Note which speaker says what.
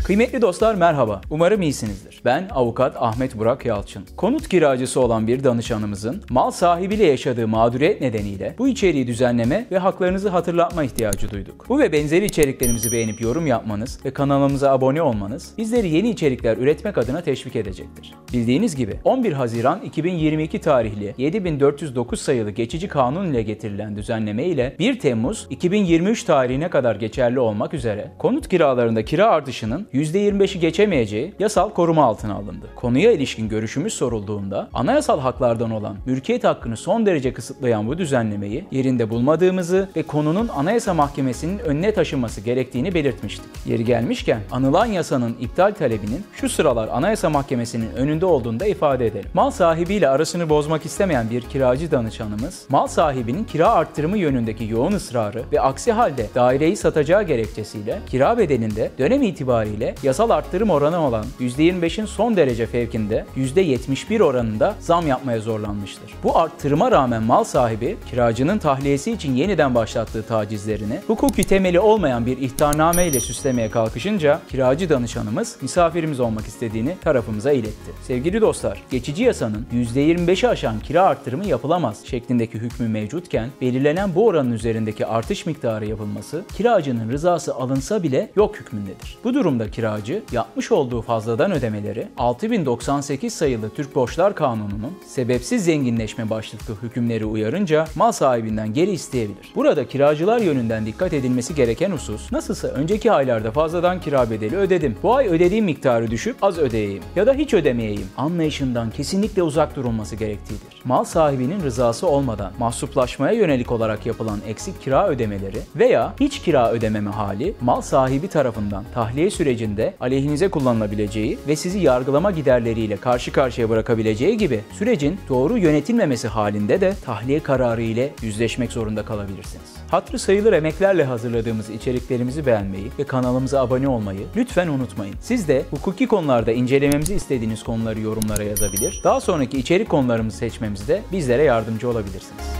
Speaker 1: Kıymetli dostlar merhaba. Umarım iyisinizdir. Ben avukat Ahmet Burak Yalçın. Konut kiracısı olan bir danışanımızın mal sahibiyle yaşadığı mağduriyet nedeniyle bu içeriği düzenleme ve haklarınızı hatırlatma ihtiyacı duyduk. Bu ve benzeri içeriklerimizi beğenip yorum yapmanız ve kanalımıza abone olmanız bizleri yeni içerikler üretmek adına teşvik edecektir. Bildiğiniz gibi 11 Haziran 2022 tarihli 7409 sayılı geçici kanun ile getirilen düzenleme ile 1 Temmuz 2023 tarihine kadar geçerli olmak üzere konut kiralarında kira artışının %25'i geçemeyeceği yasal koruma altına alındı. Konuya ilişkin görüşümüz sorulduğunda anayasal haklardan olan mülkiyet hakkını son derece kısıtlayan bu düzenlemeyi yerinde bulmadığımızı ve konunun Anayasa Mahkemesi'nin önüne taşınması gerektiğini belirtmiştik. Yeri gelmişken anılan yasanın iptal talebinin şu sıralar Anayasa Mahkemesi'nin önünde olduğunu da ifade edelim. Mal sahibiyle arasını bozmak istemeyen bir kiracı danışanımız, mal sahibinin kira arttırımı yönündeki yoğun ısrarı ve aksi halde daireyi satacağı gerekçesiyle kira bedelinde dönem itibariyle yasal arttırım oranı olan %25'in son derece fevkinde %71 oranında zam yapmaya zorlanmıştır. Bu arttırıma rağmen mal sahibi kiracının tahliyesi için yeniden başlattığı tacizlerini hukuki temeli olmayan bir ihtarname ile süslemeye kalkışınca kiracı danışanımız misafirimiz olmak istediğini tarafımıza iletti. Sevgili dostlar, geçici yasanın %25'i aşan kira arttırımı yapılamaz şeklindeki hükmü mevcutken belirlenen bu oranın üzerindeki artış miktarı yapılması kiracının rızası alınsa bile yok hükmündedir. Bu durumda kiracı yapmış olduğu fazladan ödemeleri 6098 sayılı Türk Borçlar Kanunu'nun sebepsiz zenginleşme başlıklı hükümleri uyarınca mal sahibinden geri isteyebilir. Burada kiracılar yönünden dikkat edilmesi gereken husus, nasılsa önceki aylarda fazladan kira bedeli ödedim, bu ay ödediğim miktarı düşüp az ödeyeyim ya da hiç ödemeyeyim anlayışından kesinlikle uzak durulması gerektiğidir. Mal sahibinin rızası olmadan mahsuplaşmaya yönelik olarak yapılan eksik kira ödemeleri veya hiç kira ödememe hali mal sahibi tarafından tahliye sürecinde aleyhinize kullanılabileceği ve sizi yargılama giderleriyle karşı karşıya bırakabileceği gibi sürecin doğru yönetilmemesi halinde de tahliye kararı ile yüzleşmek zorunda kalabilirsiniz. Hatırı sayılır emeklerle hazırladığımız içeriklerimizi beğenmeyi ve kanalımıza abone olmayı lütfen unutmayın. Siz de hukuki konularda incelememizi istediğiniz konuları yorumlara yazabilir, daha sonraki içerik konularımızı seçmemizde bizlere yardımcı olabilirsiniz.